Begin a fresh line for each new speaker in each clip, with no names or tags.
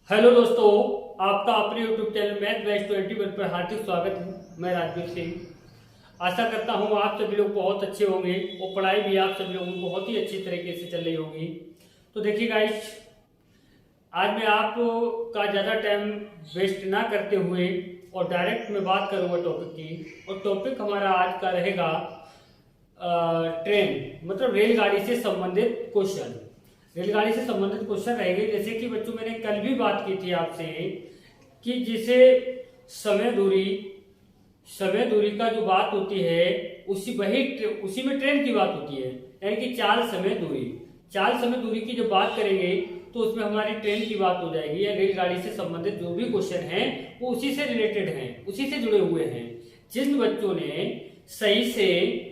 Hello दोस्तों, आपका अपने यूट्यूब चैनल मैथ बैच 21 पर हार्दिक स्वागत है। मैं राजवीर सिंह। आशा करता हूँ आप सभी लोग बहुत अच्छे होंगे और पढ़ाई भी आप सभी लोगों को बहुत ही अच्छी तरीके से चल रही होगी। तो देखिए गाइस, आज मैं आपका ज़्यादा टाइम वेस्ट ना करते हुए और डायरेक्ट मैं बात करूँगा टॉपिक की। और टॉपिक हमारा आज का रहेगा ट्रेन मतलब रेलगाड़ी से संबंधित क्वेश्चन। रेलगाड़ी से संबंधित क्वेश्चन रहेंगे। जैसे कि बच्चों, मैंने कल भी बात की थी आपसे कि जिसे समय दूरी का जो बात होती है उसी में ट्रेन की बात होती है, यानी कि चाल समय दूरी की जब बात करेंगे तो उसमें हमारी ट्रेन की बात हो जाएगी। या रेलगाड़ी से संबंधित जो भी क्वेश्चन हैं वो उसी से रिलेटेड हैं, उसी से जुड़े हुए हैं। जिन बच्चों ने सही से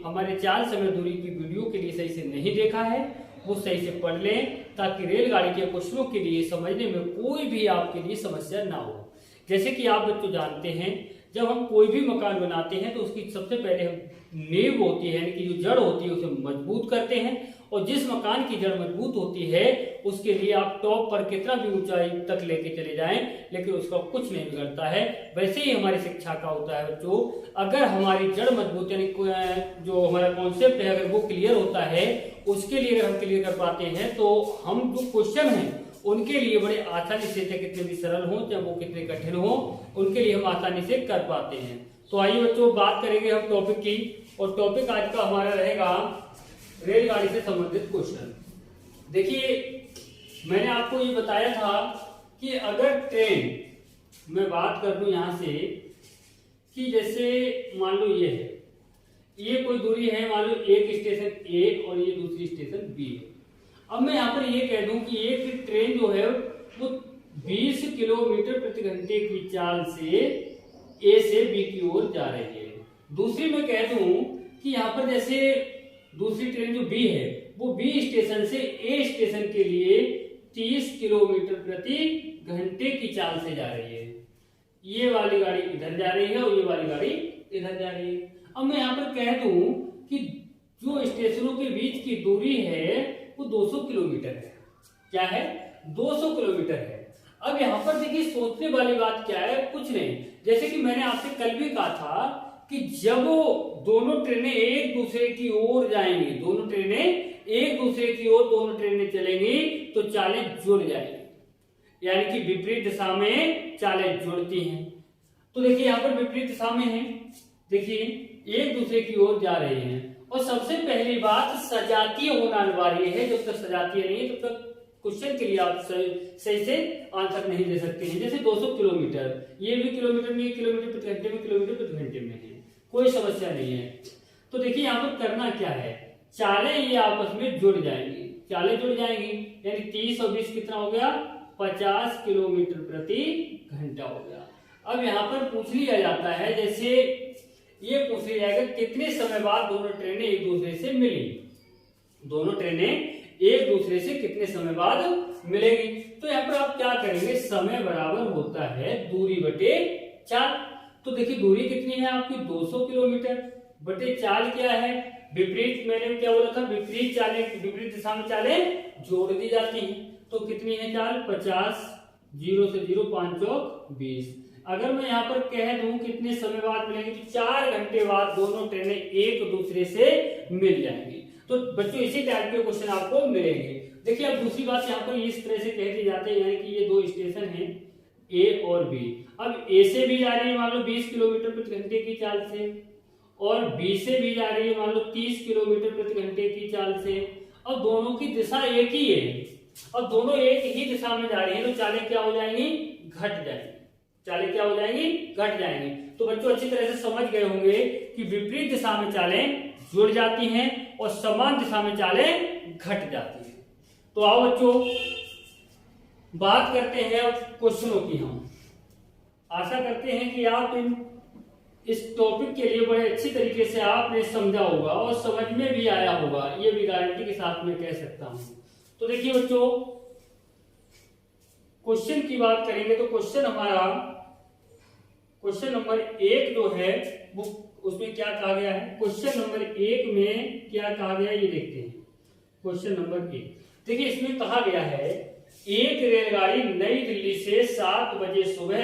हमारे चाल समय दूरी की वीडियो के लिए सही से नहीं देखा है वो सही से पढ़ लें, ताकि रेलगाड़ी के क्वेश्चनों के लिए समझने में कोई भी आपके लिए समस्या ना हो। जैसे कि आप बच्चों जानते हैं, जब हम कोई भी मकान बनाते हैं तो उसकी सबसे पहले हम नींव होती है, यानी कि जो जड़ होती है, उसे मजबूत करते हैं। और जिस मकान की जड़ मजबूत होती है उसके लिए आप टॉप पर कितना भी ऊंचाई तक लेके चले जाएं, लेकिन उसका कुछ नहीं बिगड़ता है। वैसे ही हमारी शिक्षा का होता है बच्चों, अगर हमारी जड़ मजबूत यानी जो हमारा कॉन्सेप्ट है अगर वो क्लियर होता है, उसके लिए अगर हम क्लियर कर पाते हैं तो हम जो क्वेश्चन हैं उनके लिए बड़े आसानी से, चाहे कितने भी सरल हो चाहे वो कितने कठिन हो, उनके लिए हम आसानी से कर पाते हैं। तो आइए बच्चों, बात करेंगे हम टॉपिक की। और टॉपिक आज का हमारा रहेगा रेलगाड़ी से संबंधित क्वेश्चन। देखिए, मैंने आपको ये बताया था कि अगर ट्रेन मैं बात कर लूं यहां से कि जैसे मान लो ये कोई दूरी है, मान लो एक स्टेशन ए और ये दूसरी स्टेशन बी है। अब मैं यहाँ पर ये कह दूं कि एक ट्रेन जो है वो 20 किलोमीटर प्रति घंटे की चाल से ए से बी की ओर जा रही है। दूसरी मैं कह दूं कि यहाँ पर जैसे दूसरी ट्रेन जो बी है वो बी स्टेशन से ए स्टेशन के लिए 30 किलोमीटर प्रति घंटे की चाल से जा रही है। ये वाली गाड़ी इधर जा रही है और ये वाली गाड़ी इधर जा रही है। अब मैं यहाँ पर कह दूं कि जो स्टेशनों के बीच की दूरी है वो 200 किलोमीटर है। क्या है? 200 किलोमीटर है। अब यहाँ पर देखिए, सोचने वाली बात क्या है, कुछ नहीं। जैसे कि मैंने आपसे कल भी कहा था कि जब दोनों ट्रेनें एक दूसरे की ओर जाएंगी, दोनों ट्रेनें चलेंगी तो चालें जुड़ जाएंगी, यानी कि विपरीत दिशा में चालें जुड़ती हैं। तो देखिए यहाँ पर विपरीत दिशा में है, देखिए एक दूसरे की ओर जा रहे हैं। और सबसे पहली बात, सजातीय होना अनिवार्य है। जब तक सजातीय नहीं है तब तक क्वेश्चन के लिए आप सही से आंसर नहीं दे सकते हैं। जैसे 200 किलोमीटर, ये भी किलोमीटर में, किलोमीटर प्रति घंटे में, किलोमीटर प्रति घंटे में है, कोई समस्या नहीं है। तो देखिए यहाँ पर करना क्या है, चालें ये आपस में जुड़ जाएंगी, यानी 30 और 20 कितना हो गया, 50 किलोमीटर प्रति घंटा हो गया। अब यहाँ पर पूछ लिया जाता है, जैसे ये पूछ लिया जाएगा कितने समय बाद दोनों ट्रेनें एक दूसरे से कितने समय बाद मिलेंगी। तो यहाँ पर आप क्या करेंगे, समय बराबर होता है दूरी बटे चाल। तो देखिए दूरी कितनी है आपकी, 200 किलोमीटर बटे चाल क्या है, विपरीत, मैंने क्या बोला था, विपरीत दिशा में चालें जोड़ दी जाती हैं। तो कितनी है चाल, 50, 0 से 0, 5 चौक 20। अगर मैं यहाँ पर कह दूं कितने समय बाद मिलेंगे, तो 4 घंटे बाद दोनों ट्रेनें एक दूसरे से मिल जाएंगी। तो बच्चों इसी टाइप के क्वेश्चन आपको मिलेंगे। देखिए अब दूसरी बात यहाँ पर इस तरह से कह दी जाती है, यानी कि ये दो स्टेशन हैं ए और बी। अब ए से भी जा रही है मान लो 20 किलोमीटर प्रति घंटे की चाल से, और बी से भी जा रही है मान लो 30 किलोमीटर प्रति घंटे की चाल से। अब दोनों की दिशा एक ही है, अब दोनों एक ही दिशा में जा रही है, तो चालें क्या हो जाएंगी, घट जाएंगी। तो बच्चों अच्छी तरह से समझ गए होंगे कि विपरीत दिशा में चालें जुड़ जाती हैं और समान दिशा में चालें घट जाती हैं। तो आओ बच्चों, बात करते हैं अब क्वेश्चनों की। हम आशा करते हैं कि आप इस टॉपिक के लिए बड़े अच्छी तरीके से आपने समझा होगा और समझ में भी आया होगा, ये भी गारंटी के साथ में कह सकता हूं। तो देखिए बच्चों, क्वेश्चन की बात करेंगे तो क्वेश्चन नंबर 1 जो है वो, उसमें क्या कहा गया है, क्वेश्चन नंबर 1 में क्या कहा गया ये देखते हैं। क्वेश्चन नंबर 1 देखिए, इसमें कहा गया है एक रेलगाड़ी नई दिल्ली से 7 बजे सुबह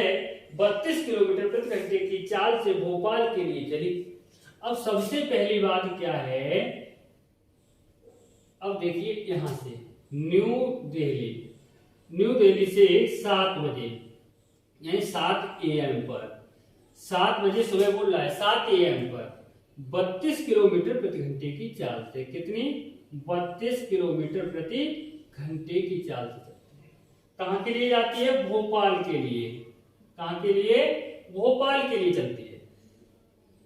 32 किलोमीटर प्रति घंटे की चाल से भोपाल के लिए चली। अब सबसे पहली बात क्या है, अब देखिए यहां से न्यू दिल्ली से 7 बजे यानी 7 AM पर, 7 बजे सुबह बोल रहा है, 7 AM पर 32 किलोमीटर प्रति घंटे की चाल से, कितनी 32 किलोमीटर प्रति घंटे की चाल से चलती है। कहां के लिए जाती है? भोपाल के लिए। कहां के लिए? भोपाल के लिए चलती है।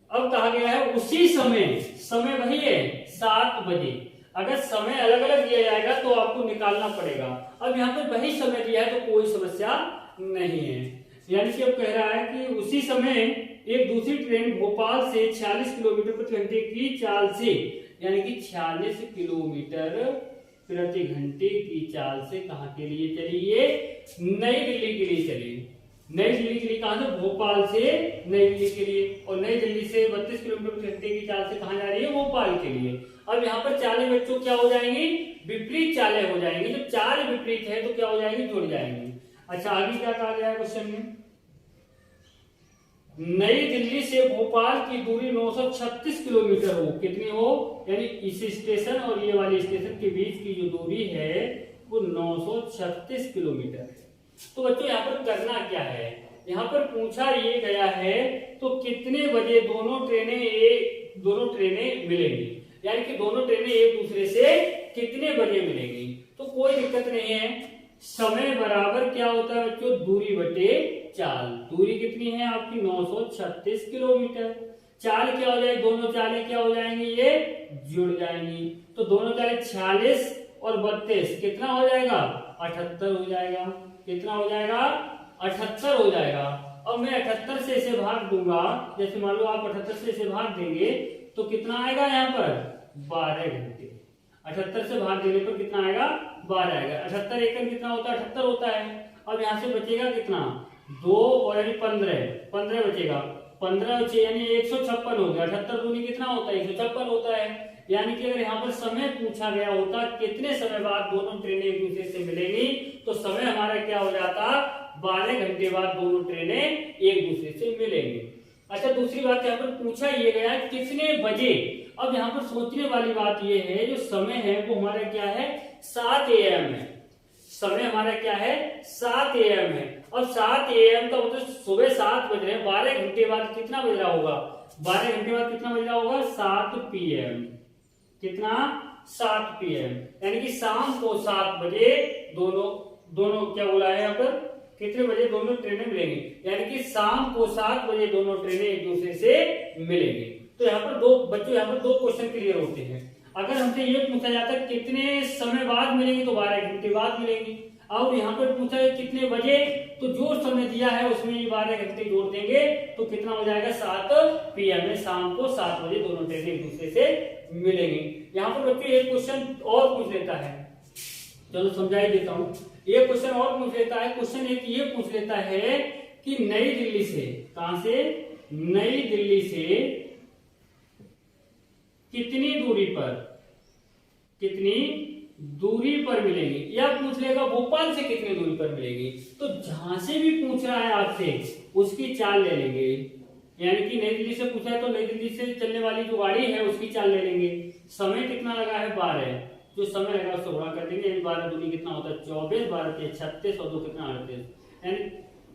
अब कहा गया है उसी समय वही है 7 बजे। अगर समय अलग अलग दिया जाएगा तो आपको निकालना पड़ेगा। अब यहाँ पर वही समय दिया है तो कोई समस्या नहीं है। यानी कि अब कह रहा है कि उसी समय एक दूसरी ट्रेन भोपाल से 46 किलोमीटर प्रति घंटे की चाल से, यानी कि 46 किलोमीटर प्रति घंटे की चाल से कहां के लिए चली? ये नई दिल्ली के लिए चली। नई दिल्ली के लिए कहां से? भोपाल से नई दिल्ली के लिए। और नई दिल्ली से 32 किलोमीटर प्रति घंटे की चाल से कहां जा रही है? भोपाल के लिए। अब यहाँ पर चालें बच्चों क्या हो जाएंगी? विपरीत चालें हो जाएंगी। जब चाल विपरीत है तो क्या हो जाएंगी? जुड़ जाएंगी। अच्छा, आगे क्या कहा गया है क्वेश्चन में? नई दिल्ली से भोपाल की दूरी 936 किलोमीटर हो। कितनी हो? यानी इस स्टेशन और ये वाले स्टेशन के बीच की जो दूरी है वो 936 किलोमीटर है। तो बच्चों यहाँ पर करना क्या है? यहाँ पर पूछा ये गया है तो कितने बजे दोनों ट्रेनें मिलेंगी, यानी कि दोनों ट्रेनें एक दूसरे से कितने बजे मिलेंगी। तो कोई दिक्कत नहीं है, समय बराबर क्या होता है बच्चों? दूरी बटे चाल। दूरी कितनी है आपकी? 936 किलोमीटर। चाल क्या हो जाएगी? दोनों चालें क्या हो जाएंगी? ये जुड़ जाएंगी। तो दोनों चालें 46 और 32 कितना हो जाएगा? 78 हो जाएगा। कितना हो जाएगा? 78 हो जाएगा। अब मैं 78 से इसे भाग दूंगा, जैसे मान लो आप 78 से इसे भाग देंगे तो कितना आएगा यहाँ पर? 12 घंटे। 78 से भाग देने पर कितना आएगा? 12 आएगा। 78 एकम कितना होता है? 78 होता है। अब यहाँ से बचेगा कितना? 2 और यानी 15 बचेगा। 15 बचे यानी 156 हो गया। 78 दूनी कितना होता है? 156 होता है। यानी कि अगर यहाँ पर समय पूछा गया होता कितने समय बाद दोनों ट्रेनें एक दूसरे से मिलेंगी, तो समय हमारा क्या हो जाता? 12 घंटे बाद दोनों ट्रेनें एक दूसरे से मिलेंगी। अच्छा, दूसरी बात यहाँ पर पूछा ये गया कितने बजे। अब यहाँ पर सोचने वाली बात ये है, जो समय है वो हमारा क्या है? 7 AM है। समय हमारा क्या है? 7 AM है। और 7 AM का मतलब सुबह 7 बज रहे हैं, 12 घंटे बाद कितना बज रहा होगा? 12 घंटे बाद कितना बज रहा होगा? 7 PM। कितना? 7 PM। यानी कि शाम को 7 बजे दोनों क्या बोला है यहाँ पर? कितने बजे दोनों ट्रेनें मिलेंगी? यानी कि शाम को 7 बजे दोनों ट्रेनें एक दूसरे से मिलेंगी। तो यहाँ पर यहाँ पर दो क्वेश्चन क्लियर होते हैं। अगर हमसे ये पूछा जाता है कितने समय बाद मिलेंगी, तो 12 घंटे बाद मिलेंगी। और यहाँ पर पूछा है कितने बजे, तो जो समय दिया है उसमें ये 12 घंटे जोड़ देंगे तो कितना हो जाएगा? 7 PM में शाम को 7 बजे दोनों ट्रेनें एक दूसरे से मिलेंगी। यहाँ पर बच्चों एक क्वेश्चन और पूछ लेता है, चलो समझा ही देता हूँ। एक क्वेश्चन और पूछ लेता है। क्वेश्चन एक ये पूछ लेता है कि नई दिल्ली से, कहां से? नई दिल्ली से कितनी दूरी पर मिलेंगी, या पूछ लेगा भोपाल से कितनी दूरी पर मिलेगी। तो जहां से भी पूछ रहा है आपसे उसकी चाल ले लेंगे। यानी कि नई दिल्ली से पूछा है तो नई दिल्ली से चलने वाली जो गाड़ी है उसकी चाल ले लेंगे। समय कितना लगा है? 12। जो समय लगा उसको गुणा कर देंगे। 12 दूनी कितना होता है? 24, 12 के 36 और 2 कितना? 38। यानी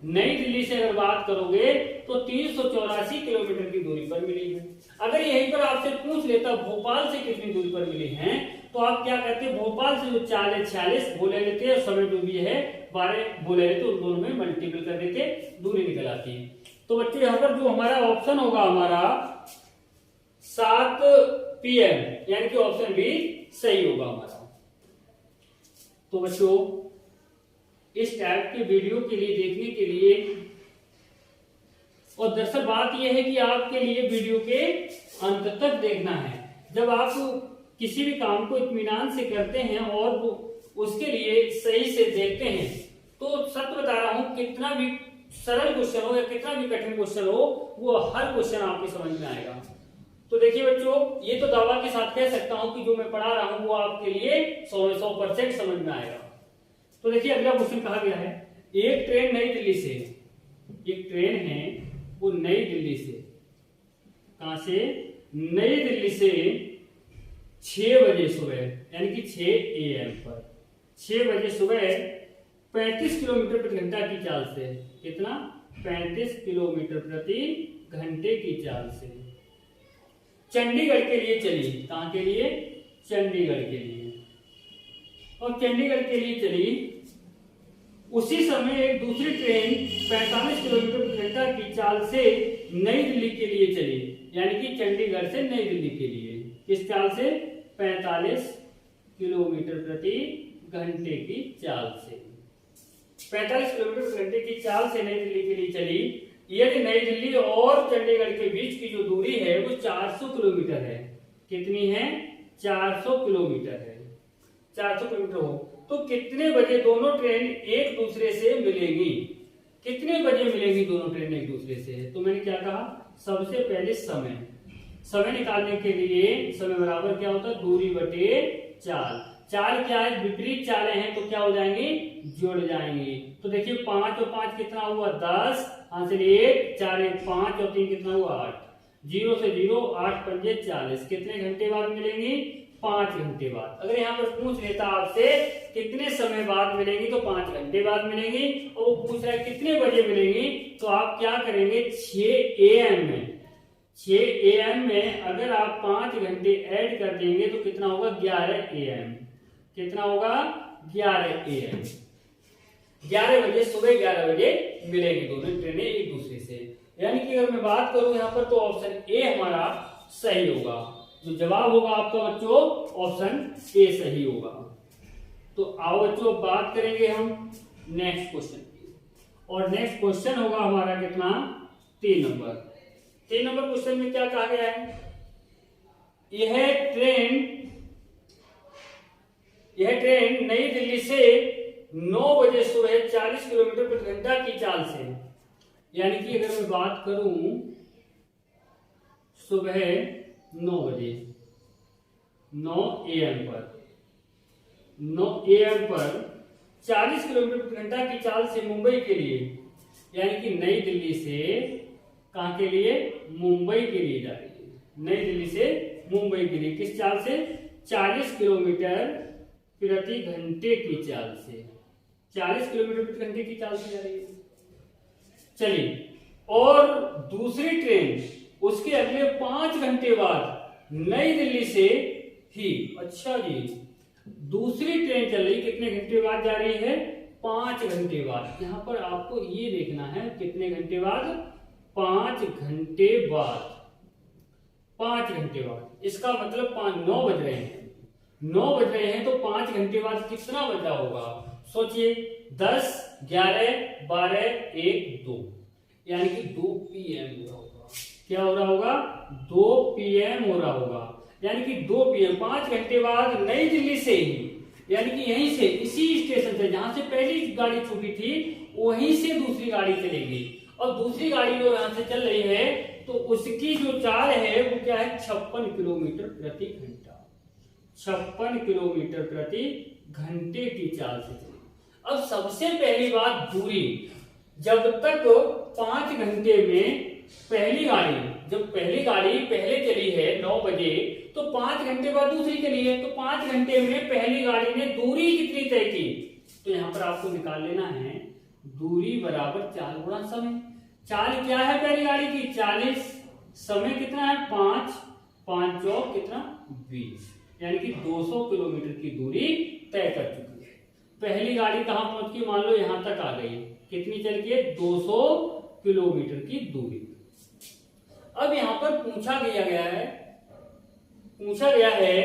नई दिल्ली से अगर बात करोगे तो 384 किलोमीटर की दूरी पर मिली है। अगर यहीं पर आपसे पूछ लेता भोपाल से कितनी दूरी पर मिली है, तो आप क्या करते? भोपाल से जो चाल है 46 बोले लेते और समय जो भी है 12 बोले लेते, उन दोनों में मल्टीपल कर देते, दूरी निकल आती है। तो बच्चों यहाँ पर जो हमारा ऑप्शन होगा हमारा 7 PM, यानी कि ऑप्शन बी सही होगा हमारा। तो बच्चों इस टाइप के वीडियो के लिए देखने के लिए, और दरअसल बात यह है कि आपके लिए वीडियो के अंत तक देखना है। जब आप किसी भी काम को इत्मीनान से करते हैं और वो उसके लिए सही से देखते हैं, तो सच बता रहा हूं कितना भी सरल क्वेश्चन हो या कितना भी कठिन क्वेश्चन हो, वो हर क्वेश्चन आपके समझ में आएगा। तो देखिए बच्चों, ये तो दावा के साथ कह सकता हूं कि जो मैं पढ़ा रहा हूं वो आपके लिए 100% समझ में आएगा। तो देखिए अगला क्वेश्चन कहा गया है, एक ट्रेन नई दिल्ली से, एक ट्रेन है वो नई दिल्ली से, कहां से, नई दिल्ली से 6 बजे सुबह यानी कि 6 AM पर 6 बजे सुबह 35 किलोमीटर प्रति घंटा की चाल से, कितना, 35 किलोमीटर प्रति घंटे की चाल से चंडीगढ़ के लिए चली। कहां के लिए, चंडीगढ़ के लिए। और चंडीगढ़ के लिए चली, उसी समय एक दूसरी ट्रेन 45 किलोमीटर प्रति घंटा की चाल से नई दिल्ली के लिए चली, यानी कि चंडीगढ़ से नई दिल्ली के लिए किस चाल से, 45 किलोमीटर प्रति घंटे की चाल से। 45 किलोमीटर प्रति घंटे की चाल से नई दिल्ली के लिए चली। यदि नई दिल्ली और चंडीगढ़ के बीच की जो दूरी है वो 400 किलोमीटर है। कितनी है, 400 किलोमीटर है। 400 किलोमीटर हो तो कितने बजे दोनों ट्रेन एक दूसरे से मिलेंगी, कितने बजे मिलेंगी दोनों ट्रेन एक दूसरे से। तो मैंने क्या कहा, सबसे पहले समय निकालने के लिए समय बराबर क्या होता है, दूरी बटे चाल। चाल क्या है, विपरीत चालें हैं तो क्या हो जाएंगी, जुड़ जाएंगी। तो देखिए 5 और 5 कितना हुआ, 10, आंसर 1, 4 1 5 और 3 कितना हुआ, 8। 0 से 0, 8 पंजे 40। कितने घंटे बाद मिलेंगी, 5 घंटे बाद। अगर यहाँ पर पूछ लेता आपसे कितने समय बाद मिलेंगी तो 5 घंटे बाद मिलेंगी। और वो पूछ रहा है कितने बजे मिलेंगी, तो आप क्या करेंगे, 6 AM में, 6 AM में अगर आप 5 घंटे ऐड कर देंगे तो कितना होगा, 11 AM। कितना होगा, 11 AM। 11 बजे, सुबह 11 बजे मिलेंगी दोनों ट्रेनें एक दूसरे से। यानी कि अगर मैं बात करूं यहाँ पर तो ऑप्शन ए हमारा सही होगा। जो जवाब होगा आपका बच्चों, ऑप्शन ए सही होगा। तो आओ बच्चों बात करेंगे हम नेक्स्ट क्वेश्चन की। और नेक्स्ट क्वेश्चन होगा हमारा कितना, 3 नंबर। 3 नंबर क्वेश्चन में क्या कहा गया है, यह ट्रेन नई दिल्ली से 9 बजे सुबह 40 किलोमीटर प्रति घंटा की चाल से, यानी कि अगर मैं बात करूं सुबह 9 बजे, 9 AM पर 40 किलोमीटर प्रति घंटा की चाल से मुंबई के लिए, यानी कि नई दिल्ली से कहां के लिए, मुंबई के लिए जा रही है। नई दिल्ली से मुंबई के लिए किस चाल से, 40 किलोमीटर प्रति घंटे की चाल से, 40 किलोमीटर प्रति घंटे की चाल से जा रही है। चलिए, और दूसरी ट्रेन उसके अगले 5 घंटे बाद नई दिल्ली से ही, अच्छा जी, दूसरी ट्रेन चल रही, कितने घंटे बाद जा रही है, 5 घंटे बाद। यहां पर आपको ये देखना है कितने घंटे बाद, 5 घंटे बाद। 5 घंटे बाद, इसका मतलब 9 बज रहे हैं, 9 बज रहे हैं तो 5 घंटे बाद कितना बजा होगा, सोचिए, 10, 11, 12, 1, 2, यानी कि 2 PM हो रहा होगा। क्या हो रहा होगा, 2 PM हो रहा होगा। यानी कि 2 PM, 5 घंटे बाद नई दिल्ली से ही, यानी कि यहीं से, इसी स्टेशन से जहां से पहली गाड़ी छूटी थी वहीं से दूसरी गाड़ी चलेगी। और दूसरी गाड़ी जो यहां से चल रही है तो उसकी जो चाल है वो क्या है, 56 किलोमीटर प्रति घंटा। 56 किलोमीटर प्रति घंटे की चाल से चलेगी। अब सबसे पहली बात, दूरी। जब तक 5 घंटे में पहली गाड़ी, जब पहली गाड़ी पहले चली है 9 बजे, तो 5 घंटे बाद दूसरी चली है, तो 5 घंटे में पहली गाड़ी ने दूरी कितनी तय की, तो यहां पर आपको निकाल लेना है दूरी बराबर चाल गुणा समय। चाल क्या है पहली गाड़ी की, 40, समय कितना है 5, 5 चौक कितना 20, यानी कि 200 किलोमीटर की दूरी तय कर चुकी है। पहली गाड़ी कहां पहुंच गई, मान लो यहां तक आ गई, कितनी चल गई है, 200 किलोमीटर की दूरी। अब यहां पर पूछा गया है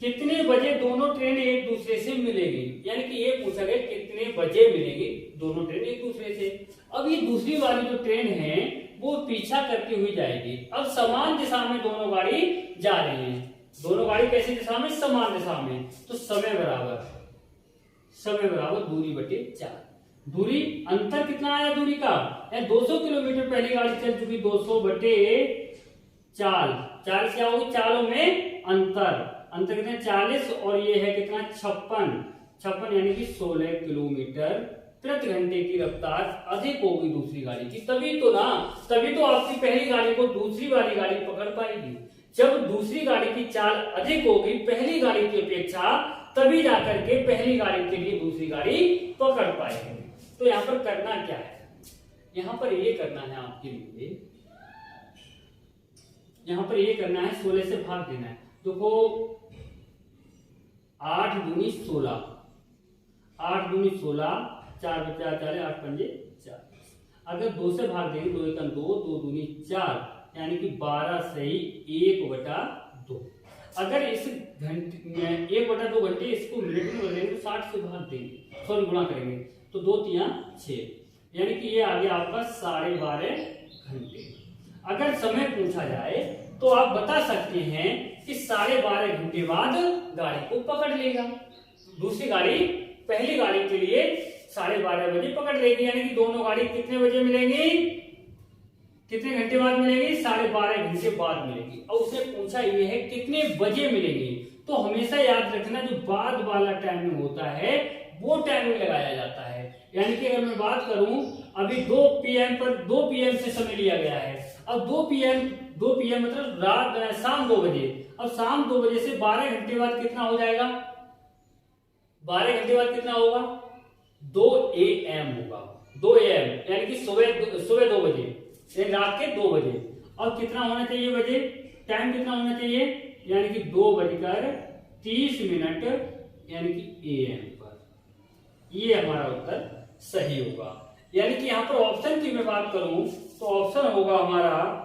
कितने बजे दोनों ट्रेन एक दूसरे से मिलेगी, यानी कि ये पूछा गया कितने बजे मिलेगी दोनों ट्रेन एक दूसरे से। अब ये दूसरी वाली जो ट्रेन है वो पीछा करती हुई जाएगी। अब समान दिशा में दोनों गाड़ी जा रही है, दोनों गाड़ी कैसी दिशा में, समान दिशा में। तो समय बराबर दूरी बटे चाल। दूरी, अंतर कितना आया दूरी का, 200 किलोमीटर पहली गाड़ी चल चुकी, 200 बटे चाल। चाल क्या होगी, चालों में अंतर, अंतर कितना 40 और ये है कितना 56 यानी कि 16 किलोमीटर प्रति घंटे की रफ्तार अधिक होगी दूसरी गाड़ी की, तभी तो आपकी पहली गाड़ी को दूसरी वाली गाड़ी पकड़ पाएगी। जब दूसरी गाड़ी की चाल अधिक होगी पहली गाड़ी की अपेक्षा, तभी जाकर के पहली गाड़ी के लिए दूसरी गाड़ी पकड़ पाएगी। तो यहाँ पर करना क्या है, यहाँ पर ये करना है आपके लिए, यहाँ पर ये करना है 16 से भाग देना है। देखो 8 दूनी 16, 8 दूनी 16, 4 बचा 4, 8 पंजे 4। अगर 2 से भाग देंगे 2 एकम 2, 2 दूनी 4, यानी कि 12 सही 1/2। अगर इस घंटे 1/2 घंटे इसको मिनट में बदलेंगे तो 60 से भाग देंगे, सॉरी गुणा करेंगे तो 2 3 6, यानी कि ये आ गया आपका 12.5 घंटे। अगर समय पूछा जाए तो आप बता सकते हैं कि 12.5 घंटे बाद गाड़ी को पकड़ लेगा। दूसरी गाड़ी पहली गाड़ी के लिए 12:30 बजे पकड़ लेगी, यानी कि दोनों गाड़ी कितने बजे मिलेंगी, कितने घंटे बाद मिलेगी, 12.5 घंटे बाद मिलेगी। और उसने पूछा ये है कितने बजे मिलेंगी, तो हमेशा याद रखना जो बाद वाला टाइमिंग होता है वो टाइमिंग लगाया जाता है। यानी कि अगर मैं बात करूं अभी 2 PM पर 2 PM से समय लिया गया है, अब 2 PM मतलब रात शाम 2 बजे, अब शाम 2 बजे से 12 घंटे बाद कितना हो जाएगा, 12 घंटे बाद कितना होगा 2 AM होगा, 2 AM यानी कि सुबह 2 बजे, रात के 2 बजे। अब कितना होना चाहिए बजे, टाइम कितना होना चाहिए, यानी कि 2:30 यानी कि AM पर। ये हमारा उत्तर सही होगा। यानी कि यहाँ पर ऑप्शन की मैं बात करूं तो ऑप्शन होगा हमारा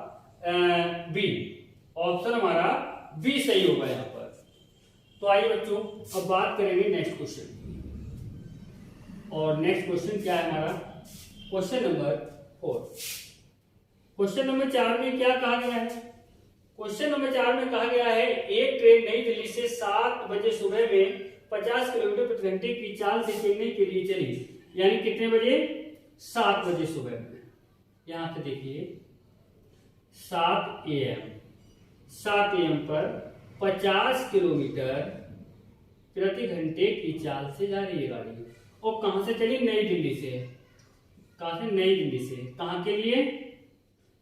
बी, ऑप्शन हमारा बी सही होगा यहाँ पर। तो आइए बच्चों अब बात करेंगे नेक्स्ट क्वेश्चन, और नेक्स्ट क्वेश्चन क्या है हमारा, क्वेश्चन नंबर 4। क्वेश्चन नंबर 4 में क्या कहा गया है, क्वेश्चन नंबर 4 में कहा गया है एक ट्रेन नई दिल्ली से 7 बजे सुबह में 50 किलोमीटर प्रति घंटे की चाल से चेन्नई के लिए चली, यानी कितने बजे, 7 बजे सुबह में। यहां से देखिए 7 AM पर 50 किलोमीटर प्रति घंटे की चाल से जा रही है गाड़ी, और कहां से चली, नई दिल्ली से। कहां से, नई दिल्ली से, कहां के लिए,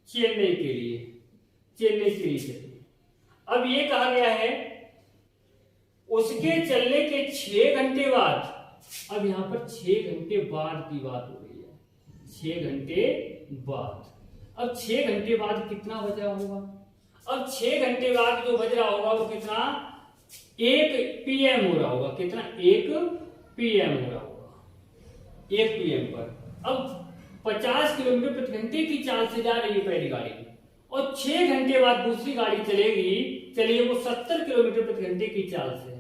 चेन्नई के लिए, चेन्नई के लिए चली। अब ये कहा गया है उसके चलने के 6 घंटे बाद, अब यहां पर 6 घंटे बाद की बात हो रही है, 6 घंटे बाद। अब 6 घंटे बाद कितना बज रहा होगा, अब 6 घंटे बाद जो बज रहा होगा वो कितना, 1 PM हो रहा होगा, कितना, 1 PM हो रहा होगा, 1 PM पर। अब 50 किलोमीटर प्रति घंटे की चाल से जा रही है पहली गाड़ी, और 6 घंटे बाद दूसरी गाड़ी चलेगी, चलिए वो 70 किलोमीटर प्रति घंटे की चाल से,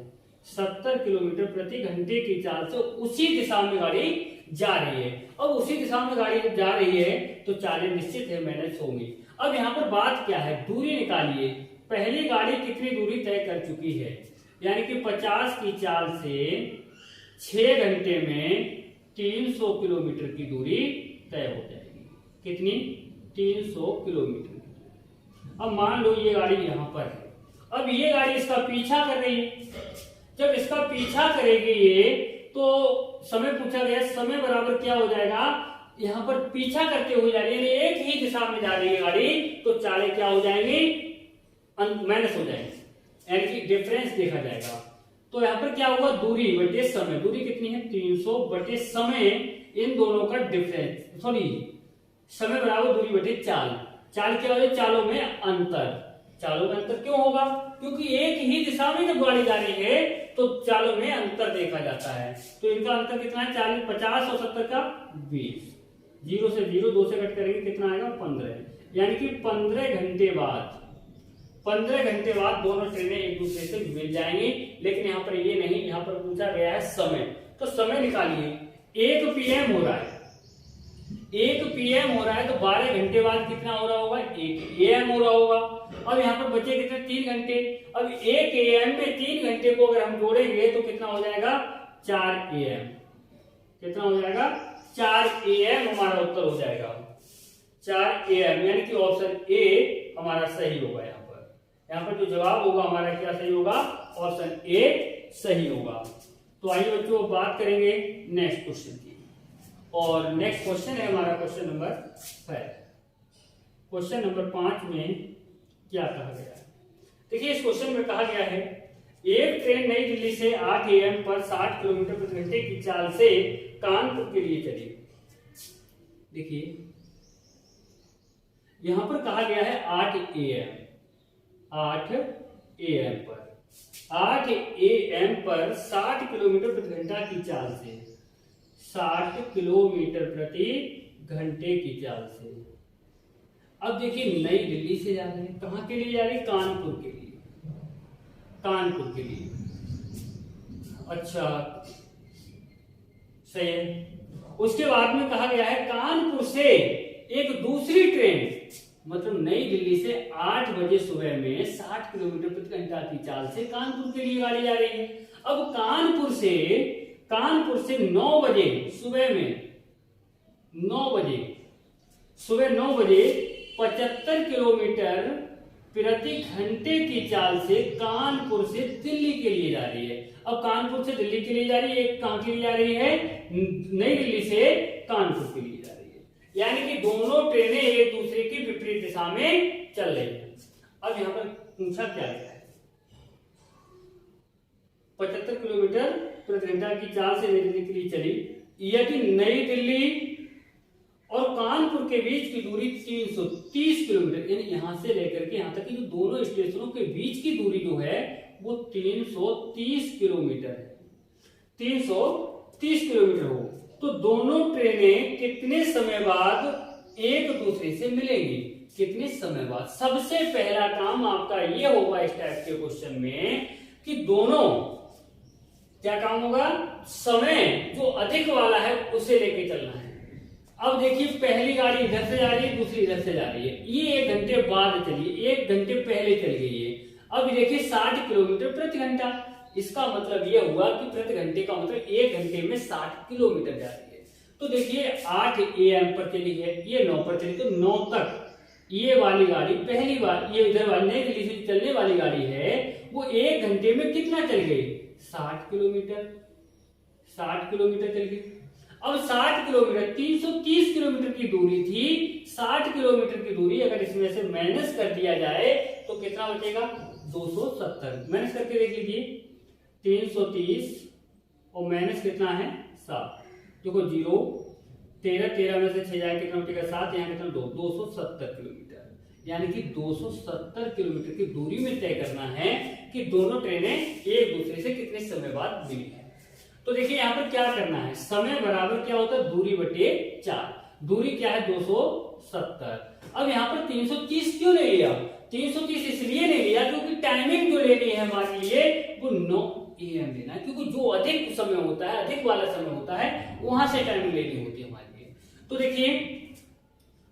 70 किलोमीटर प्रति घंटे की चाल से उसी दिशा में गाड़ी जा रही है। अब उसी दिशा में गाड़ी जा रही है तो चालें निश्चित है मैनेज होंगी। अब यहाँ पर बात क्या है, दूरी निकालिए, पहली गाड़ी कितनी दूरी तय कर चुकी है, यानी कि 50 की चाल से 6 घंटे में 300 किलोमीटर की दूरी तय हो जाएगी, कितनी, 300 किलोमीटर। अब मान लो ये गाड़ी यहां पर है, अब ये गाड़ी इसका पीछा कर रही है, जब इसका पीछा करेगी ये तो समय पूछा गया, समय बराबर क्या हो जाएगा, यहां पर पीछा करते हुए जा रही है, एक ही दिशा में जा रही है गाड़ी, तो चालें क्या हो जाएंगी, माइनस हो जाएंगी, यानी कि डिफरेंस देखा जाएगा। तो यहां पर क्या होगा, दूरी बटे समय, दूरी कितनी है 300 बटे समय, इन दोनों का डिफरेंस, सॉरी समय बराबर दूरी बटे चाल, चाल क्या होगा, चालों में अंतर, चालों में अंतर क्यों होगा, क्योंकि एक ही दिशा में जब गाड़ी जा रही है तो चालों में अंतर देखा जाता है। तो इनका अंतर कितना है, 40, 50 और 70 का 20, 0 से 0, 2 से कट करेंगे कितना आएगा 15, यानी कि 15 घंटे बाद, 15 घंटे बाद दोनों ट्रेनें एक दूसरे से मिल जाएंगी। लेकिन यहाँ पर ये नहीं, यहाँ पर पूछा गया है समय, तो समय निकालिए, 1 PM हो रहा है, 1 PM हो रहा है, तो 12 घंटे बाद कितना हो रहा होगा, 1 AM हो रहा होगा। अब यहाँ पर बचे कितने, 3 घंटे। अब 1 AM में 3 घंटे को अगर हम जोड़ेंगे तो कितना हो जाएगा, 4 AM, कितना हो जाएगा, 4 AM हमारा उत्तर हो जाएगा, 4 AM, यानी कि ऑप्शन ए हमारा सही होगा। यहाँ पर जो जवाब होगा हमारा क्या सही होगा, ऑप्शन ए सही होगा। तो आइए बच्चों बात करेंगे नेक्स्ट क्वेश्चन की। और नेक्स्ट क्वेश्चन है हमारा क्वेश्चन नंबर 5। क्वेश्चन नंबर 5 में क्या कहा गया है? देखिए इस क्वेश्चन में कहा गया है एक ट्रेन नई दिल्ली से 8 AM पर 60 किलोमीटर प्रति घंटे की चाल से कानपुर के लिए चली। देखिए यहां पर कहा गया है 8 AM पर 8 AM पर 60 किलोमीटर प्रति घंटा की चाल से 60 किलोमीटर प्रति घंटे की चाल से। अब देखिए नई दिल्ली से जा रहे हैं, कहां के लिए जा रहे हैं? कानपुर के लिए, कानपुर के लिए। अच्छा सही है। उसके बाद में कहा गया है कानपुर से एक दूसरी ट्रेन, मतलब नई दिल्ली से 8 बजे सुबह में 60 किलोमीटर प्रति घंटा की चाल से कानपुर के लिए गाड़ी जा रही है। अब कानपुर से 9 बजे सुबह में 9 बजे सुबह 9 बजे 75 किलोमीटर प्रति घंटे की चाल से कानपुर से दिल्ली के लिए जा रही है। अब कानपुर से दिल्ली के लिए जा रही है, एक कहां के लिए जा रही है? नई दिल्ली से कानपुर के लिए जा रही है। यानी कि दोनों ट्रेनें एक दूसरे की विपरीत दिशा में चल रही है। अब यहां पर पूछा क्या गया है? 75 किलोमीटर प्रति घंटा की चाल से नई दिल्ली के लिए चली। यदि नई दिल्ली और कानपुर के बीच की दूरी 330 किलोमीटर, यानी यहां से लेकर के यहां तक की जो दोनों स्टेशनों के बीच की दूरी जो है वो 330 किलोमीटर है। 330 किलोमीटर हो तो दोनों ट्रेनें कितने समय बाद एक दूसरे से मिलेंगी? कितने समय बाद? सबसे पहला काम आपका ये होगा इस टाइप के क्वेश्चन में कि दोनों क्या काम होगा? समय जो अधिक वाला है उसे लेके चलना है। अब देखिए पहली गाड़ी इधर से जा रही है, दूसरी इधर से जा रही है। ये 1 घंटे बाद चली, 1 घंटे पहले चल गई है। अब देखिए 60 किलोमीटर प्रति घंटा, इसका मतलब यह हुआ कि प्रति घंटे का मतलब 1 घंटे में 60 किलोमीटर जा रही है। तो देखिए 8 AM पर चली है, ये 9 पर चली, तो 9 तक ये वाली गाड़ी पहली बार, ये इधर वाली नई दिल्ली से चलने वाली गाड़ी है, वो 1 घंटे में कितना चल गई? 60 किलोमीटर। 60 किलोमीटर चल गई। अब 60 किलोमीटर 330 किलोमीटर की दूरी थी। 60 किलोमीटर की दूरी अगर इसमें से माइनस कर दिया जाए तो कितना बचेगा? 270। माइनस करके देख लीजिए, 330 और माइनस कितना है? 7। देखो 0 13 में से 6 जाए कितना बचेगा? 7। यहाँ कितना? 270 किलोमीटर। यानी कि 270 किलोमीटर की दूरी में तय करना है कि दोनों ट्रेनें एक दूसरे से कितने समय बाद मिली है। तो देखिए यहाँ पर क्या करना है? समय बराबर क्या होता है? दूरी बटे 4। दूरी क्या है? 270। अब यहाँ पर 330 क्यों नहीं लिया? 330 इसलिए नहीं लिया क्योंकि टाइमिंग जो लेनी है हमारे लिए वो 9 AM लेना है, क्योंकि जो अधिक समय होता है, अधिक वाला समय होता है, वहां से टाइमिंग लेनी होती है हमारे लिए। तो देखिए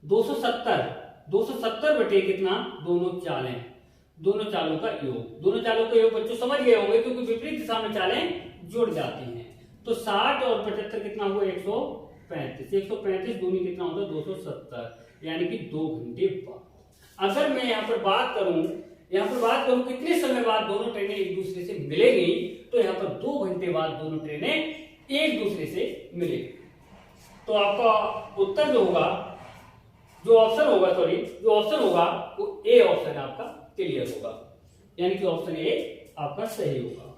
270 बटे कितना? दोनों चालें, दोनों चालों का योग, दोनों चालों का योग बच्चों समझ गए होंगे क्योंकि विपरीत दिशा में चालें जुड़ जाती हैं। तो 60 और 75 कितना हुआ? 135। 135 दूनी कितना होता है? 270। यानी कि 2 घंटे बाद। अगर मैं यहाँ पर बात करूं कितने समय बाद दोनों ट्रेनें एक दूसरे से मिलेंगी, तो यहाँ पर 2 घंटे बाद दोनों ट्रेनें एक दूसरे से मिलेंगी। तो आपका उत्तर जो ऑप्शन होगा वो ए ऑप्शन आपका क्लियर होगा, यानी कि ऑप्शन ए आपका सही होगा।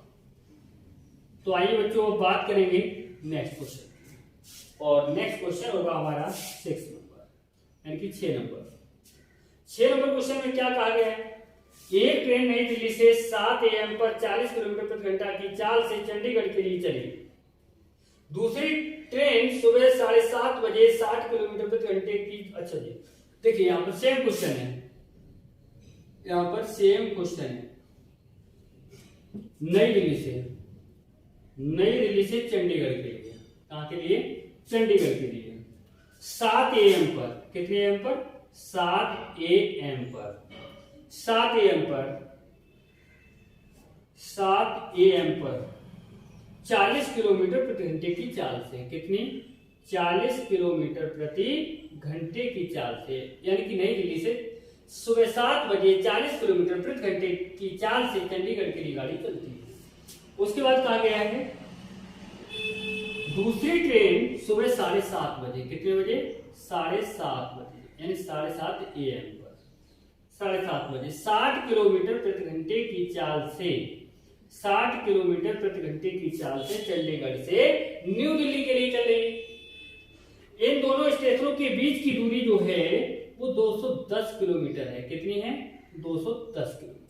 तो आइए बच्चों बात करेंगे नेक्स्ट क्वेश्चन, और नेक्स्ट क्वेश्चन होगा हमारा 6 नंबर, यानी कि 6 नंबर क्वेश्चन में क्या कहा गया है? एक ट्रेन नई दिल्ली से 7 AM पर 40 किलोमीटर प्रति घंटा की चाल से चंडीगढ़ के लिए चली। दूसरी ट्रेन सुबह 7:30 बजे 60 किलोमीटर प्रति घंटे की। अच्छा जी, देखिए यहाँ पर सेम क्वेश्चन है, नई दिल्ली से चंडीगढ़ के लिए। कहां के लिए? चंडीगढ़ के लिए। 7 AM पर, कितने AM पर? 7 AM पर 40 किलोमीटर प्रति घंटे की चाल से, कितनी? 40 किलोमीटर प्रति घंटे की चाल से, यानी कि नई दिल्ली से सुबह 7 बजे 40 किलोमीटर प्रति घंटे की चाल से चंडीगढ़ के लिए गाड़ी चलती है। उसके बाद कहा गया है दूसरी ट्रेन सुबह 7:30 बजे, कितने बजे? 7:30 बजे, यानी 7:30 AM पर 7:30 बजे 60 किलोमीटर प्रति घंटे की चाल से 60 किलोमीटर प्रति घंटे की चाल से चंडीगढ़ से न्यू दिल्ली के लिए चलेगी। इन दोनों स्टेशनों के बीच की दूरी जो है वो 210 किलोमीटर है। कितनी है? 210 किलोमीटर।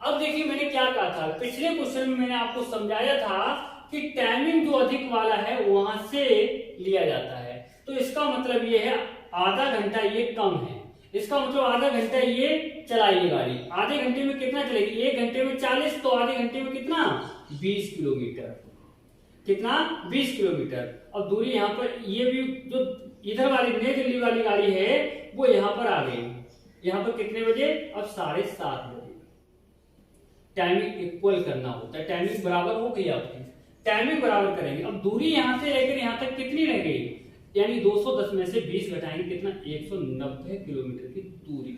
अब देखिए मैंने क्या कहा था, पिछले क्वेश्चन में मैंने आपको समझाया था कि टाइमिंग जो अधिक वाला है वहां से लिया जाता है। तो इसका मतलब ये है आधा घंटा ये कम है, इसका मतलब आधा घंटा ये चलाइए गाड़ी। आधे घंटे में कितना चलेगी? 1 घंटे में 40, तो आधे घंटे में कितना? 20 किलोमीटर। कितना? 20 किलोमीटर। और दूरी यहाँ पर ये भी जो इधर वाली नई दिल्ली वाली गाड़ी है वो यहाँ पर आ गई। यहाँ पर कितने बजे? अब 7:30 बजे। टाइमिंग इक्वल करना होता है, टाइमिंग बराबर हो गई आपकी, टाइमिंग बराबर करेंगे। अब दूरी यहाँ से लेकर यहाँ तक कितनी रह गई? यानी 210 में से 20 घटाएंगे, कितना? 190 किलोमीटर की दूरी।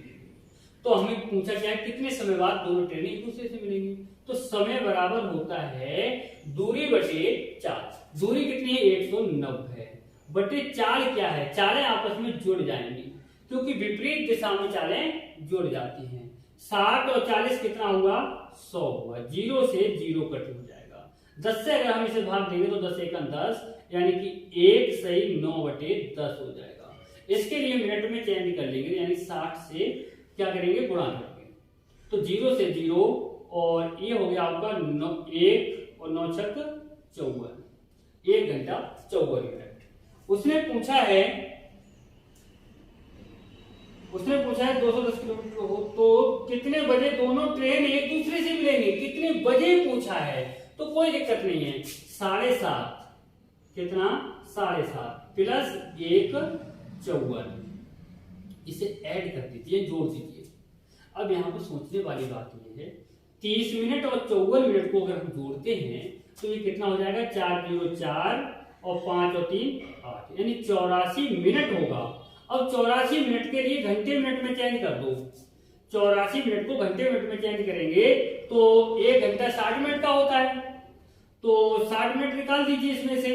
तो हमें पूछा क्या है, कितने समय बाद दोनों ट्रेनें एक दूसरे से मिलेंगी? तो समय बराबर होता है दूरी बटे चाल। दूरी कितनी है? 190 बटे चाल क्या है? चालें आपस में जुड़ जाएंगी, क्योंकि विपरीत दिशा में चालें जुड़ जाती हैं। 60 और 40 कितना हुआ? 100 हुआ। 0 से 0 कट हो जाएगा। 10 से अगर हम इसे भाग देंगे तो 10 एकम 10, यानी कि 1 सही 9 बटे 10 हो जाएगा। इसके लिए मिनट में चेंज कर लेंगे, यानी 60 से क्या करेंगे? गुणा करेंगे। तो 0 से 0 और ये हो गया आपका 1 और 9 छक 54, 1 घंटा 54 मिनट। उसने पूछा है 210 किलोमीटर हो तो कितने बजे दोनों ट्रेन एक दूसरे से मिलेंगे? कितने बजे पूछा है, तो कोई दिक्कत नहीं है। 7:30 कितना? 7:30 प्लस 1 54, इसे ऐड कर दीजिए, जोड़ दीजिए। अब यहाँ पर सोचने वाली बात यह है 30 मिनट और 54 मिनट को अगर हम जोड़ते हैं तो ये कितना हो जाएगा? 4 0 4 और 5 और 3 8, यानी 84 मिनट होगा। अब 84 मिनट के लिए घंटे मिनट में चेंज कर दो। 84 मिनट को घंटे मिनट में चेंज करेंगे तो 1 घंटा 60 मिनट का होता है, तो 60 मिनट निकाल दीजिए इसमें से।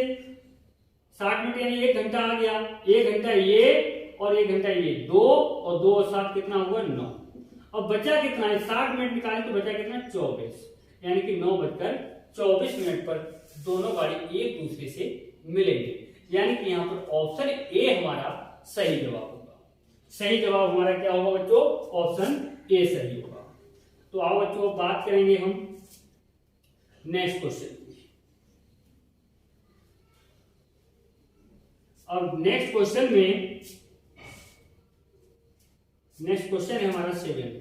60 मिनट यानी 1 घंटा आ गया। 1 घंटा ये और 1 घंटा ये, 2 और 2 और 7 कितना हुआ? 9। अब बचा कितना है? 60 मिनट निकाले तो बचा कितना? 24, यानी कि 9:24 मिनट पर दोनों गाड़ी एक दूसरे से मिलेंगे। यानी कि यहाँ पर ऑप्शन ए हमारा सही जवाब होगा। सही जवाब हमारा क्या होगा बच्चों? ऑप्शन ए सही होगा। तो आओ बच्चों बात करेंगे हम नेक्स्ट क्वेश्चन की। अब नेक्स्ट क्वेश्चन है हमारा 7,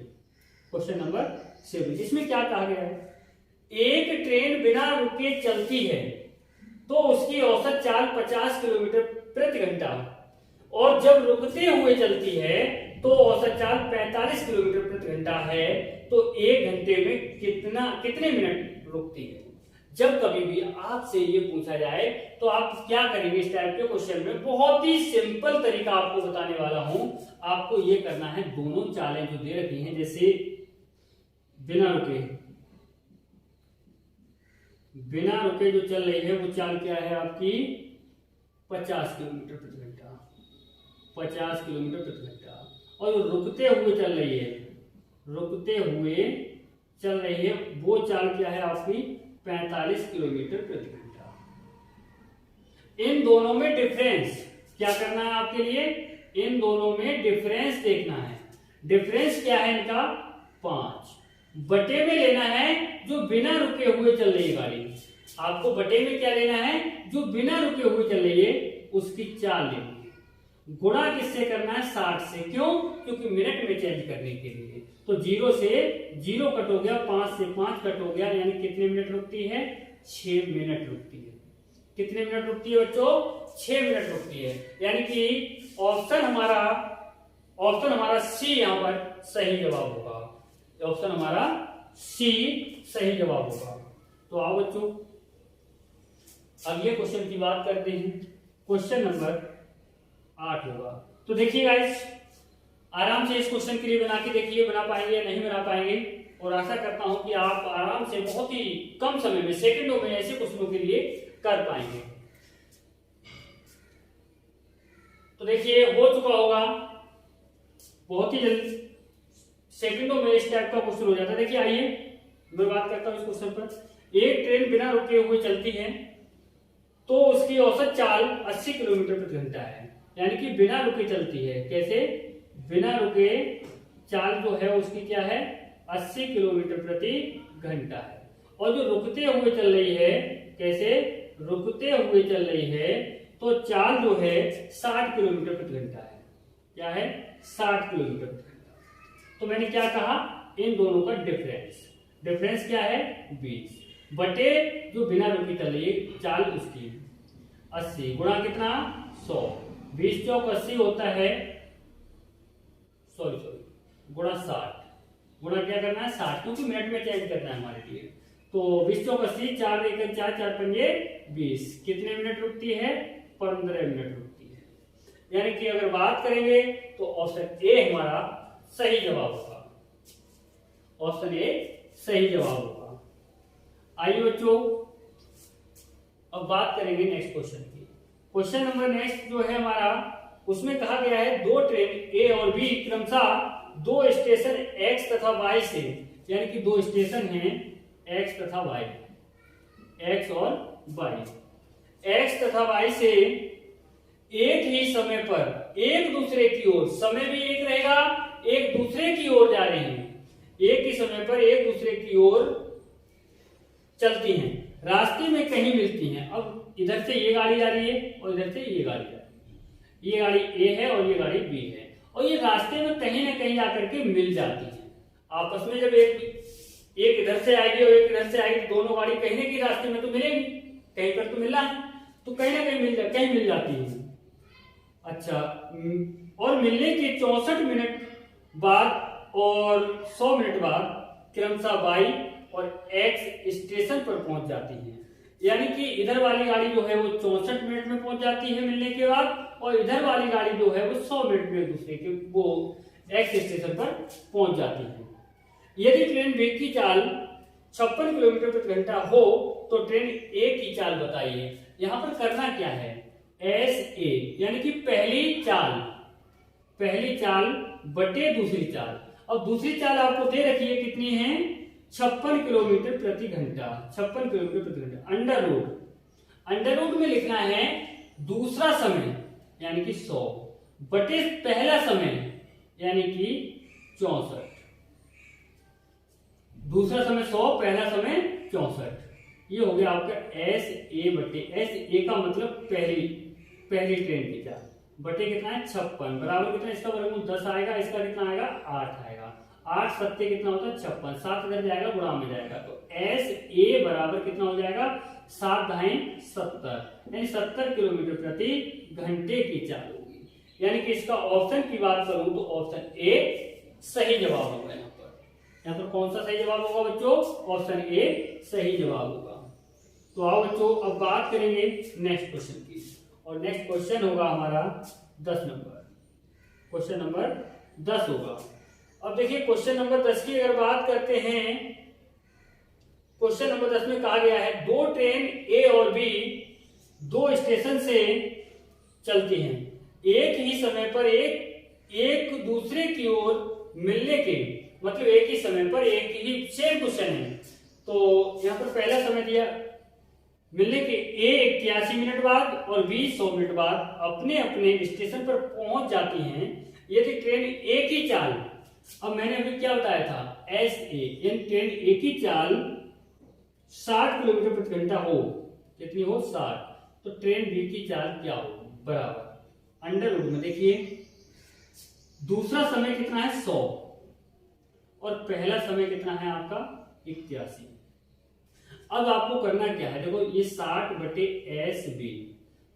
क्वेश्चन नंबर 7। इसमें क्या कहा गया है? एक ट्रेन बिना रुके चलती है तो उसकी औसत चाल 50 किलोमीटर प्रति घंटा, और जब रुकते हुए चलती है तो औसत चाल 45 किलोमीटर प्रति घंटा है। तो 1 घंटे में कितने मिनट रुकती है? जब कभी भी आपसे ये पूछा जाए तो आप क्या करेंगे? इस टाइप के क्वेश्चन में बहुत ही सिंपल तरीका आपको बताने वाला हूं। आपको ये करना है, दोनों चालें जो दे रखी हैं, जैसे बिना रुके जो चल रही है वो चाल क्या है आपकी? 50 किलोमीटर प्रति घंटा, 50 किलोमीटर प्रति घंटा। और जो रुकते हुए चल रही है वो चाल क्या है आपकी? 45 किलोमीटर प्रति घंटा। इन दोनों में डिफरेंस क्या करना है आपके लिए? इन दोनों में डिफरेंस देखना है। डिफरेंस क्या है इनका? 5 बटे में लेना है जो बिना रुके हुए चल रही है गाड़ी। आपको बटे में क्या लेना है? जो बिना रुके हुए चल रही है उसकी चाल लेनी है। गुणा किससे करना है? 60 से। क्यों? क्योंकि मिनट में चेंज करने के लिए। तो 0 से 0 कट हो गया, 5 से 5 कट हो गया, यानी कितने मिनट रुकती है? 6 मिनट रुकती है। कितने मिनट रुकती है बच्चों? 6 मिनट रुकती है। यानी कि ऑप्शन हमारा सी यहाँ पर सही जवाब होगा। ऑप्शन हमारा सी सही जवाब होगा। तो आओ बच्चों अब ये क्वेश्चन की बात करते हैं। क्वेश्चन नंबर 8 होगा। तो देखिए गाइस, आराम से इस क्वेश्चन के लिए बना के देखिए, बना पाएंगे या नहीं बना पाएंगे। और आशा करता हूं कि आप आराम से बहुत ही कम समय में, सेकंडों में ऐसे क्वेश्चनों के लिए कर पाएंगे। तो देखिए हो चुका होगा, बहुत ही जल्दी सेकंडों में इस टाइप का क्वेश्चन हो जाता है। देखिए आइए मैं बात करता हूं इस क्वेश्चन पर। एक ट्रेन बिना रुके हुए चलती है तो उसकी औसत चाल 80 किलोमीटर प्रति घंटा है, यानी कि बिना रुके चलती है। कैसे? बिना रुके चाल जो है उसकी क्या है? 80 किलोमीटर प्रति घंटा है। और जो रुकते हुए चल रही है, कैसे? रुकते हुए चल रही है तो चाल जो है 60 किलोमीटर प्रति घंटा है। क्या है? 60 किलोमीटर प्रति घंटा। तो मैंने क्या कहा? इन दोनों का डिफरेंस क्या है? 20 बटे जो बिना रुके चल रही है चाल उसकी 80 गुणा कितना? 100। 20 चौक 80 होता है, सॉरी गुणा 60। गुणा क्या करना है? 60, क्योंकि मिनट में चेंज करना है हमारे लिए। तो 20 चौक 80, 4 लेकर 4, 4 पंजे 20। कितने मिनट रुकती है? 15 मिनट रुकती है। यानी कि अगर बात करेंगे तो ऑप्शन ए हमारा सही जवाब होगा। ऑप्शन ए सही जवाब होगा। आइए बच्चों अब बात करेंगे नेक्स्ट क्वेश्चन की। क्वेश्चन नंबर नेक्स्ट जो है हमारा, उसमें कहा गया है दो ट्रेन ए और बी क्रमशः दो स्टेशन एक्स तथा वाई से, यानी कि दो स्टेशन हैं एक्स तथा वाई, एक्स और वाई, एक्स तथा वाई से एक ही समय पर एक दूसरे की ओर, समय भी एक रहेगा, एक दूसरे की ओर जा रही हैं, एक ही समय पर एक दूसरे की ओर चलती हैं, रास्ते में कहीं मिलती हैं। अब इधर से ये गाड़ी जा रही है और इधर से ये गाड़ी जा रही है, ये गाड़ी ए है और ये गाड़ी बी है, और ये रास्ते में कहीं ना कहीं जाकर के मिल जाती हैं आपस में। जब एक इधर से आएगी और एक इधर से आएगी, दोनों गाड़ी कहीं ना कहीं रास्ते में तो मिलेगी, कहीं पर तो मिलना है, तो कहीं ना कहीं मिल जाती है। अच्छा, और मिलने के 64 मिनट बाद और 100 मिनट बाद क्रमशः वाई और एक्स स्टेशन पर पहुंच जाती है। यानी कि इधर वाली गाड़ी जो है वो 64 मिनट में पहुंच जाती है मिलने के बाद, और इधर वाली गाड़ी जो है वो 100 मिनट में दूसरे के वो एक्स स्टेशन पर पहुंच जाती है। यदि ट्रेन बी की चाल 56 किलोमीटर प्रति घंटा हो तो ट्रेन ए की चाल बताइए। यहां पर करना क्या है? एस ए, यानी कि पहली चाल बटे दूसरी चाल। और दूसरी चाल आपको दे रखी है, कितनी है? 56 किलोमीटर प्रति घंटा, 56 किलोमीटर प्रति घंटा। अंडर रूट में लिखना है दूसरा समय यानी कि 100 बटे पहला समय यानी कि 64। दूसरा समय 100, पहला समय 64। ये हो गया आपका एस ए बटे, एस ए का मतलब पहली ट्रेन की चाल, बटे कितना है? 56 बराबर कितना? इसका वर्गमूल 10 आएगा, इसका कितना आएगा? 8 आएगा। 8 सत्ते कितना होता है? 56। 7 इधर जाएगा, गुणा में जाएगा, तो एस ए बराबर कितना हो जाएगा? 7 दाएं 70, यानी 70 किलोमीटर प्रति घंटे की चाल होगी। यानी कि इसका ऑप्शन की बात करूं तो ऑप्शन ए सही जवाब होगा। यहाँ पर कौन सा सही जवाब होगा बच्चों? ऑप्शन ए सही जवाब होगा। तो आओ बच्चों अब बात करेंगे नेक्स्ट क्वेश्चन की, और नेक्स्ट क्वेश्चन होगा हमारा 10 नंबर, क्वेश्चन नंबर 10 होगा। अब देखिए क्वेश्चन नंबर 10 की अगर बात करते हैं, क्वेश्चन नंबर 10 में कहा गया है दो ट्रेन ए और बी दो स्टेशन से चलती हैं, एक ही समय पर एक दूसरे की ओर मिलने के, मतलब एक ही समय पर एक ही सेम क्वेश्चन है। तो यहां पर पहला समय दिया मिलने के ए 81 मिनट बाद और बी 100 मिनट बाद अपने अपने स्टेशन पर पहुंच जाती हैं। यदि ट्रेन एक ही चाल, अब मैंने अभी क्या बताया था? एस ए, यानी ट्रेन एक ही चाल 60 किलोमीटर प्रति घंटा हो, कितनी हो? 60, तो ट्रेन बी की चाल क्या हो? बराबर अंडर रूट में देखिए दूसरा समय कितना है? 100, और पहला समय कितना है आपका? 81। अब आपको करना क्या है? देखो ये 60 बटे एस बी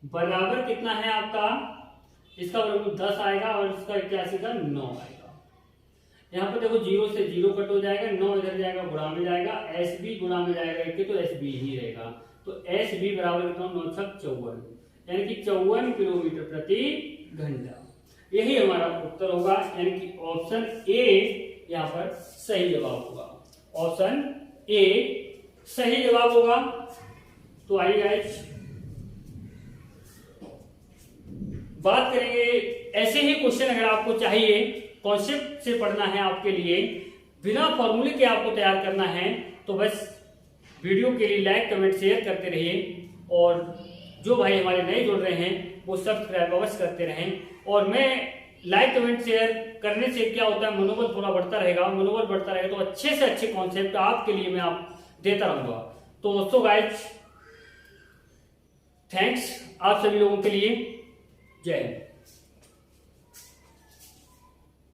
बराबर कितना है आपका? इसका वर्गमूल 10 आएगा और इसका 81 का 9 आएगा। यहाँ पर देखो 0 से 0 कट हो जाएगा, 9 इधर जाएगा, गुणा में जाएगा, एस बी गुणा में जाएगा एक, तो एस बी ही रहेगा। तो एस बी बराबर कितना? 9 54, यानी कि 54 किलोमीटर प्रति घंटा। यही हमारा उत्तर होगा, यानी कि ऑप्शन ए यहाँ पर सही जवाब होगा। ऑप्शन ए सही जवाब होगा। तो आइए गाइस बात करेंगे, ऐसे ही क्वेश्चन अगर आपको चाहिए, कॉन्सेप्ट से पढ़ना है आपके लिए, बिना फॉर्मूले के आपको तैयार करना है, तो बस वीडियो के लिए लाइक कमेंट शेयर करते रहिए, और जो भाई हमारे नए जुड़ रहे हैं वो सब्सक्राइब अवश्य करते रहें। और मैं लाइक कमेंट शेयर करने से क्या होता है, मनोबल थोड़ा बढ़ता रहेगा, मनोबल बढ़ता रहेगा तो अच्छे से अच्छे कॉन्सेप्ट आपके लिए मैं आप देता रहूंगा। तो दोस्तों गाइस थैंक्स आप सभी लोगों के लिए, जय हिंद।